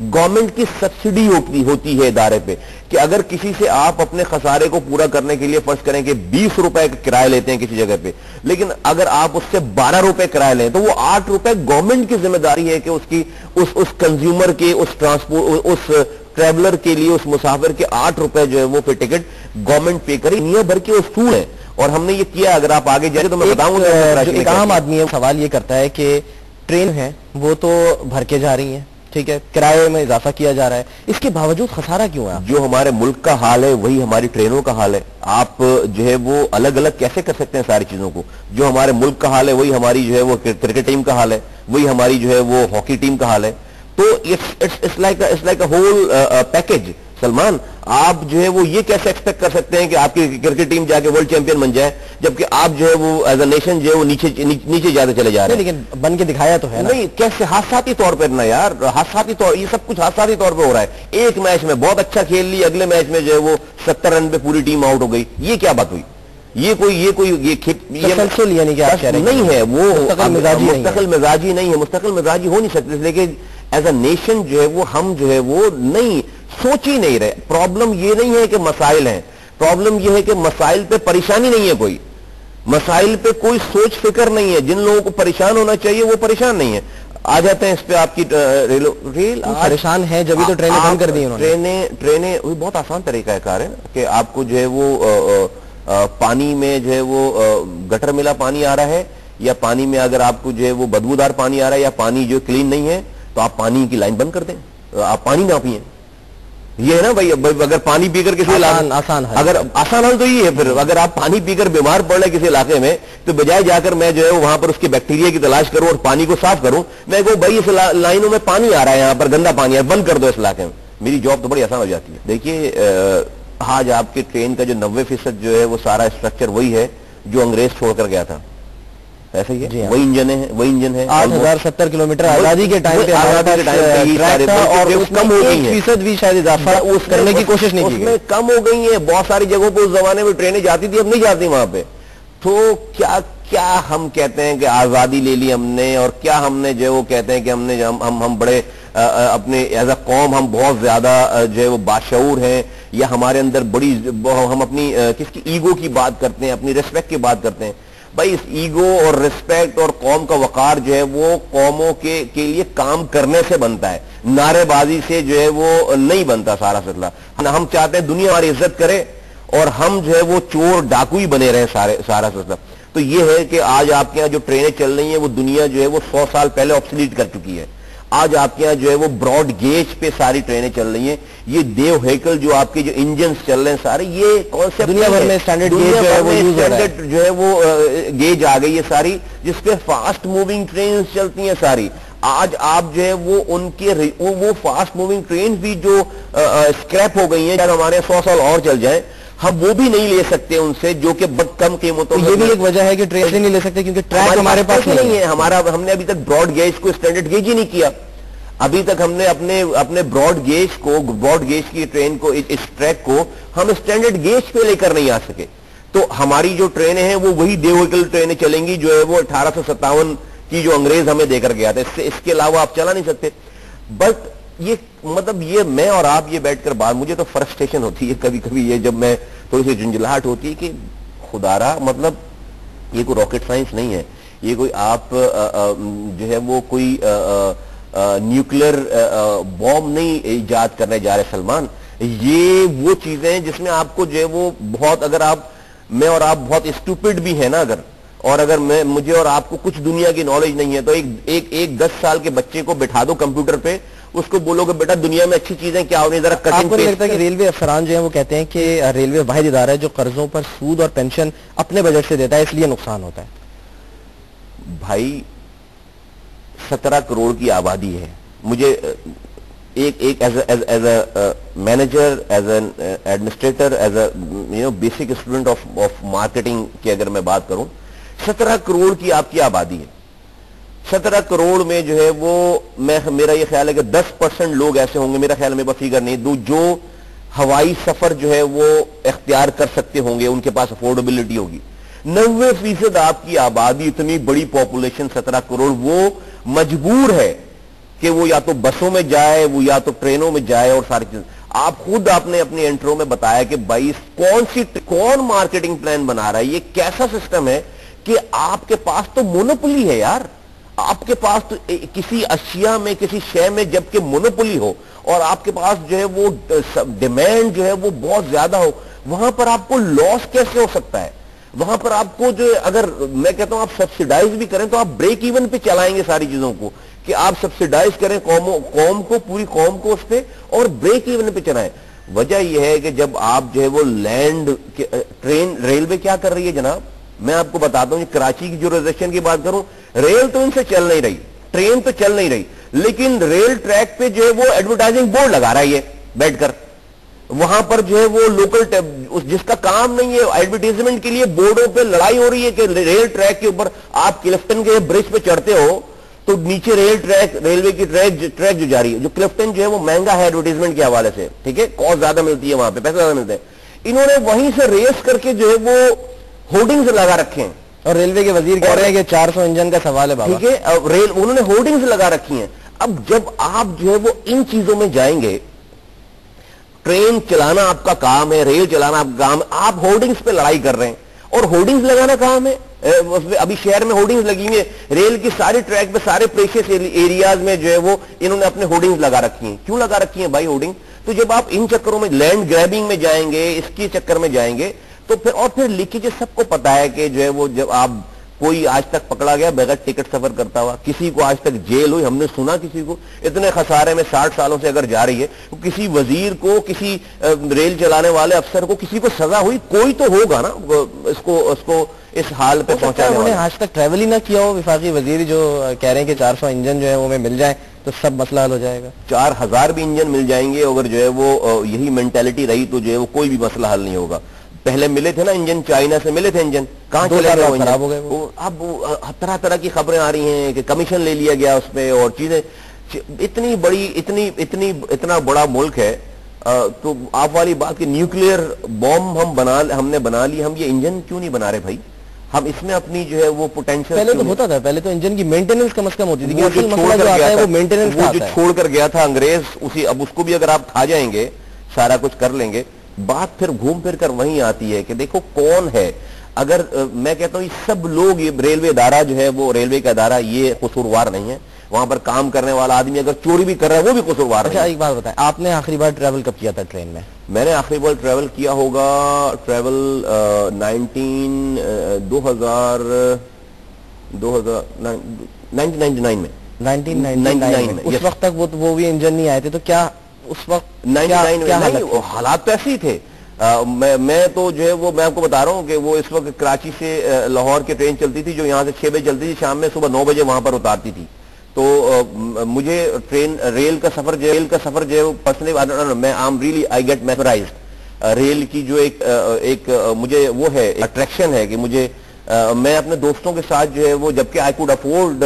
Government کی subsidy ہوتی ہے ادارے پہ کہ اگر کسی سے آپ اپنے خسارے کو پورا کرنے کے لیے فرض کریں کہ 20 روپے کا کرایہ لیتے ہیں کسی جگہ پہ, لیکن اگر آپ اس سے 12 روپے کرایہ لیں تو وہ 8 روپے گورنمنٹ کی ذمہ داری ہے کہ اس کنزیومر کے, اس ٹرانسپورٹ, اس ٹریولر کے لیے, اس مسافر کے 8 روپے جو ہے وہ پھر ٹکٹ گورنمنٹ پے کرے. دنیا بھر کے اصول ہیں اور ہم نے یہ کیا. اگر آپ آگے جائیں تو میں بتاؤں گا. ایک عام آدمی سوال یہ کرتا ہے کہ ٹرین ہے وہ تو بھر کے جا رہی ہیں, ٹھیک ہے, کرائے میں اضافہ کیا جا رہا ہے, اس کے باوجود خسارہ کیوں ہے؟ جو ہمارے ملک کا حال ہے وہی ہماری ٹرینوں کا حال ہے. آپ جو ہے وہ الگ الگ کیسے کر سکتے ہیں ساری چیزوں کو؟ جو ہمارے ملک کا حال ہے وہی ہماری جو ہے وہ کرکٹ ٹیم کا حال ہے, وہی ہماری جو ہے وہ ہاکی ٹیم کا حال ہے. تو it's like a whole package. Salman, آپ جو ہے وہ یہ کیسے ایکسپیکٹ کر سکتے ہیں کہ آپ کی کرکٹ ٹیم جا کے ورلڈ چیمپئن بن جائے جبکہ آپ جو ہے وہ ایز اے نیشن جو ہے وہ نیچے جاتے چلے جا رہے ہیں؟ لیکن بن کے دکھایا تو ہے نہیں. کیسے حادثاتی طور پہ نا یار, حادثاتی طور, یہ سب کچھ حادثاتی طور پہ ہو رہا ہے. ایک میچ میں بہت اچھا کھیل لی, اگلے میچ میں جو ہے وہ 70 رن پہ پوری ٹیم آؤٹ ہو گئی. یہ کیا بات ہوئی؟ یہ نہیں ہے, وہ مستقل مزاجی نہیں ہے, مستقل مزاجی ہو نہیں سکتے. لیکن ایز اے نیشن جو ہے وہ ہم جو ہے وہ نہیں سوچ ہی نہیں رہے. پرابلم یہ نہیں ہے کہ مسائل ہیں, پرابلم یہ ہے کہ مسائل پہ پریشانی نہیں ہے, کوئی مسائل پہ کوئی سوچ فکر نہیں ہے. جن لوگوں کو پریشان ہونا چاہیے وہ پریشان نہیں ہے. آ جاتے ہیں اس پہ آپ کی ریل پریشان ہے جبھی تو ٹرینیں بند کر دی انہوں نے. ٹرینیں بہت آسان طریقہ کار ہے کہ آپ کو جو ہے وہ پانی میں جو ہے وہ گٹر ملا پانی آ رہا ہے یا پانی میں اگر آپ کو جو ہے وہ بدبودار پانی آ رہا ہے یا پانی جو کلین نہیں ہے تو آپ پانی کی لائن بند کر دیں, آپ پانی نہ پئیں. یہ ہے نا بھائی, اگر پانی پی کر کسی اگر آسان حل تو یہ ہے. پھر اگر آپ پانی پی کر بیمار پڑ رہے کسی علاقے میں تو بجائے جا کر میں جو ہے وہاں پر اس کے بیکٹیریا کی تلاش کروں اور پانی کو صاف کروں, میں کہوں بھائی اس لائنوں میں پانی آ رہا ہے, یہاں پر گندا پانی ہے, بند کر دو اس علاقے میں. میری جاب تو بڑی آسان ہو جاتی ہے. دیکھیے آج آپ کے ٹرین کا جو 90% جو ہے وہ سارا اسٹرکچر وہی ہے جو انگریز چھوڑ کر گیا تھا. ایسا ہی ہے, وہی انجن ہے. 8070 کلومیٹر آزادی کے ٹائم پہ اور کم ہو گئی ہے, فیصد بھی شاید اضافہ کرنے کی کوشش نہیں کی, کم ہو گئی ہے. بہت ساری جگہوں پہ اس زمانے میں ٹرینیں جاتی تھی, اب نہیں جاتی وہاں پہ. تو کیا ہم کہتے ہیں کہ آزادی لے لی ہم نے, اور کیا ہم نے جو ہے وہ کہتے ہیں کہ ہم نے ہم بڑے اپنے ایز اے قوم ہم بہت زیادہ جو ہے وہ باشعور ہیں, یا ہمارے اندر بڑی ہم اپنی کس کی ایگو کی بات کرتے ہیں, اپنی ریسپیکٹ کی بات کرتے ہیں. بھائی اس ایگو اور ریسپیکٹ اور قوم کا وقار جو ہے وہ قوموں کے لیے کام کرنے سے بنتا ہے, نعرے بازی سے جو ہے وہ نہیں بنتا سارا سلسلہ. ہم چاہتے ہیں دنیا ہماری عزت کرے اور ہم جو ہے وہ چور ڈاکو ہی بنے رہے سارا سلسلہ. تو یہ ہے کہ آج آپ کے یہاں جو ٹرینیں چل رہی ہیں وہ دنیا جو ہے وہ 100 سال پہلے آبسلیٹ کر چکی ہے. آج آپ کے یہاں جو ہے وہ براڈ گیج پہ ساری ٹرینیں چل رہی ہیں. یہ دیو ہیکل جو آپ کے جو انجنز چل رہے ہیں سارے, یہ کانسیپٹ دنیا بھر میں اسٹینڈرڈ گیج جو ہے وہ گیج آ گئی ہے ساری, جس پہ فاسٹ موونگ ٹرینز چلتی ہیں ساری. آج آپ جو ہے وہ ان کے وہ فاسٹ موونگ ٹرینز بھی جو اسکریپ ہو گئی ہیں, اگر ہمارے 100 سال اور چل جائیں ہم وہ بھی نہیں لے سکتے ان سے, جو کہ بہت کم قیمتوں میں. یہ بھی ایک وجہ ہے کہ ٹرین نہیں لے سکتے کیونکہ ٹریک ہمارے پاس نہیں ہے. ہم نے ابھی تک براڈ گیج کو اسٹینڈرڈ گیج ہی نہیں کیا. ابھی تک ہم نے اپنے براڈ گیج کی ٹرین کو, اس ٹریک کو ہم اسٹینڈرڈ گیج پہ لے کر نہیں آ سکے. تو ہماری جو ٹرینیں ہیں وہ وہی دیوہیکل ٹرینیں چلیں گی جو ہے وہ 1857 کی جو انگریز ہمیں دے کر گیا تھا. اس کے علاوہ آپ چلا نہیں سکتے. بٹ یہ مطلب یہ میں اور آپ یہ بیٹھ کر بات, مجھے تو فرسٹریشن ہوتی ہے کبھی کبھی, یہ جب میں تھوڑی سی جھنجھلاہٹ ہوتی ہے کہ خدارا مطلب یہ کوئی راکٹ سائنس نہیں ہے, یہ کوئی آپ جو ہے وہ کوئی نیوکلیر بوم نہیں ایجاد کرنے جا رہے سلمان. یہ وہ چیزیں ہیں جس میں آپ کو جو ہے وہ بہت, اگر میں اور آپ بہت اسٹوپڈ بھی ہیں نا اگر مجھے اور آپ کو کچھ دنیا کی نالج نہیں ہے تو ایک 10 سال کے بچے کو بٹھا دو کمپیوٹر پہ, اس کو بولو کہ بیٹا دنیا میں اچھی چیزیں کیا ہو رہی, ذرا کٹنگ. آپ کو لگتا ہے کہ ریلوے افسران جو ہیں وہ کہتے ہیں کہ ریلوے واحد ادارہ ہے جو قرضوں پر سود اور پینشن اپنے بجٹ سے دیتا ہے, اس لیے نقصان ہوتا ہے؟ بھائی 17 کروڑ کی آبادی ہے. مجھے ایک as a manager, as an administrator, as a basic student of marketing کی اگر میں بات کروں, 17 کروڑ کی آپ کی آبادی ہے. 17 کروڑ میں جو ہے وہ میرا یہ خیال ہے کہ 10% لوگ ایسے ہوں گے, میرا خیال میں بس فگر نہیں دوں, جو ہوائی سفر جو ہے وہ اختیار کر سکتے ہوں گے, ان کے پاس افورڈیبلٹی ہوگی. 90% آپ کی آبادی, اتنی بڑی پاپولیشن 17 کروڑ, وہ مجبور ہے کہ وہ یا تو بسوں میں جائے, وہ یا تو ٹرینوں میں جائے اور ساری چیز. آپ خود آپ نے اپنی انٹرو میں بتایا کہ بھائی کون مارکیٹنگ پلان بنا رہا ہے, یہ کیسا سسٹم ہے کہ آپ کے پاس تو مونوپولی ہے یار, آپ کے پاس تو کسی اشیاء میں کسی شے میں جبکہ مونوپولی ہو اور آپ کے پاس جو ہے وہ ڈیمانڈ جو ہے وہ بہت زیادہ ہو, وہاں پر آپ کو لاس کیسے ہو سکتا ہے؟ وہاں پر آپ کو جو اگر میں کہتا ہوں آپ سبسیڈائز بھی کریں تو آپ بریک ایون پہ چلائیں گے ساری چیزوں کو, کہ آپ سبسیڈائز کریں قوم کو, پوری قوم کو اس پہ, اور بریک ایون پہ چلائیں. وجہ یہ ہے کہ جب آپ جو ہے وہ لینڈ ٹرین ریلوے کیا کر رہی ہے جناب, میں آپ کو بتاتا ہوں, کراچی کی جو ریزرویشن کی بات کروں, ریل تو ان سے چل نہیں رہی, ٹرین تو چل نہیں رہی, لیکن ریل ٹریک پہ جو ہے وہ ایڈورٹائزنگ بورڈ لگا رہا ہے یہ بیٹھ کر, وہاں پر جو ہے وہ لوکل جس کا کام نہیں ہے ایڈورٹائزمنٹ کے لیے بورڈوں پہ لڑائی ہو رہی ہے کہ ریل ٹریک کے اوپر آپ کلفٹن کے برج پہ چڑھتے ہو تو نیچے ریلوے کی ٹریک جو جاری ہے, جو کلفٹن جو ہے وہ مہنگا ہے ایڈورٹائزمنٹ کے حوالے سے, ٹھیک ہے, کاسٹ زیادہ ملتی ہے وہاں پہ, پیسے زیادہ ملتے ہیں. انہوں نے وہیں سے ریس کر کے جو ہے وہ ہورڈنگز لگا رکھے ہیں, اور ریلوے کے وزیر کہہ رہے ہیں کہ 400 انجن کا سوال ہے بابا, ٹھیک ہے, انہوں نے ہورڈنگز لگا رکھی ہیں. اب جب آپ جو ہے وہ ان چیزوں میں جائیں گے, ٹرین چلانا آپ کا کام ہے, ریل چلانا آپ کا کام ہے, آپ ہورڈنگز پہ لڑائی کر رہے ہیں, اور ہورڈنگز لگانا کام ہے. ابھی شہر میں ہورڈنگز لگی ہوئی ہیں, ریل کی ساری ٹریک پہ سارے پریشیس ایریاز میں جو ہے وہ انہوں نے اپنے ہورڈنگز لگا رکھی ہیں. کیوں لگا رکھی ہیں بھائی ہورڈنگ؟ تو جب آپ ان چکروں میں لینڈ گریبنگ میں جائیں گے, اس کے چکر میں جائیں گے تو پھر لیکیجز سب کو پتا ہے کہ جو ہے وہ جب آپ کوئی آج تک پکڑا گیا بغیر ٹکٹ سفر کرتا ہوا, کسی کو آج تک جیل ہوئی, ہم نے سنا کسی کو اتنے خسارے میں 60 سالوں سے اگر جا رہی ہے, کسی وزیر کو, کسی ریل چلانے والے افسر کو, کسی کو سزا ہوئی, کوئی تو ہوگا نا اس کو اس حال پہ پہنچانے والا. انہوں نے آج تک ٹریول ہی نہ کیا ہو وفاقی وزیر, جو کہہ رہے ہیں کہ 400 انجن جو ہے وہ ہمیں مل جائیں تو سب مسئلہ حل ہو جائے گا. 4000 بھی انجن مل جائیں گے, اگر جو ہے وہ یہی مینٹیلٹی رہی تو جو ہے وہ کوئی بھی مسئلہ حل نہیں ہوگا. پہلے ملے تھے نا انجن, چائنا سے ملے تھے انجن, کہاں چلے گئے, خراب ہو گئے. اب طرح طرح کی خبریں آ رہی ہیں کہ کمیشن لے لیا گیا اس پہ اور چیزیں. اتنی بڑی اتنا بڑا ملک ہے, تو آپ والی بات کہ نیوکلیئر بوم ہم نے بنا لی, ہم یہ انجن کیوں نہیں بنا رہے بھائی؟ ہم اس میں اپنی جو ہے وہ پوٹینشیل, پہلے تو ہوتا تھا, پہلے تو انجن کی مینٹیننس کم از کم ہوتی تھی, اصل مسئلہ جو آتا ہے وہ مینٹیننس کا آتا ہے. جو چھوڑ کر گیا تھا انگریز, اب اس کو بھی اگر آپ کھا جائیں گے, سارا کچھ کر لیں گے, بات پھر گھوم پھر کر وہیں آتی ہے کہ دیکھو کون ہے. اگر میں کہتا ہوں یہ سب لوگ, یہ ریلوے ادارہ جو ہے وہ ریلوے کا ادارہ یہ قصوروار نہیں ہے, وہاں پر کام کرنے والا آدمی اگر چوری بھی کر رہا ہے وہ بھی قصوروار ہے. اچھا ایک بات بتائیں, آپ نے آخری بار ٹریول کب کیا تھا ٹرین میں؟ میں نے آخری بار ٹریول کیا ہوگا 1999 میں. 1999 میں اس وقت تک وہ بھی انجن نہیں آئے تھے, تو کیا اس وقت 99 میں حالات تو ایسے ہی تھے. میں تو جو ہے وہ میں آپ کو بتا رہا ہوں کہ وہ اس وقت کراچی سے لاہور کی ٹرین چلتی تھی جو یہاں سے 6 بجے چلتی تھی, شام میں صبح 9 بجے وہاں پر اتارتی تھی. تو مجھے ریل کا سفر جو ہے پرسنلی میں آئی گیٹ میسمرائزڈ. ریل کی جو ایک مجھے وہ ہے اٹریکشن ہے کہ مجھے میں اپنے دوستوں کے ساتھ جو ہے وہ, جبکہ I could afford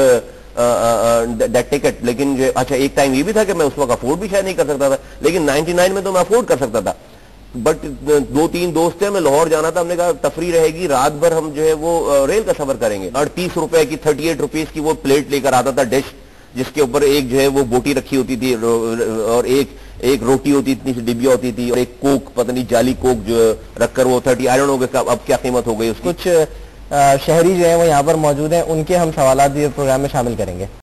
that ticket, لیکن جو اچھا ایک ٹائم یہ بھی تھا کہ میں اس وقت افورڈ بھی شاید نہیں کر سکتا تھا, لیکن 99 میں تو میں افورڈ کر سکتا تھا. بٹ 2-3 دوست تھے, میں لاہور جانا تھا, ہم نے کہا تفریح رہے گی, رات بھر ہم جو ہے وہ ریل کا سفر کریں گے. 38 روپے کی 38 روپیز کی وہ پلیٹ لے کر آتا تھا ڈش, جس کے اوپر ایک جو ہے وہ بوٹی رکھی ہوتی تھی اور ایک روٹی ہوتی, اتنی سی ڈبیا ہوتی تھی, اور ایک کوک, پتہ نہیں جعلی کوک جو رکھ کر وہ 30 آئی ڈونٹ نو اب کیا قیمت ہو گئی اس کی. کچھ شہری جو ہیں وہ یہاں پر موجود ہیں, ان کے ہم سوالات بھی پروگرام میں شامل کریں گے.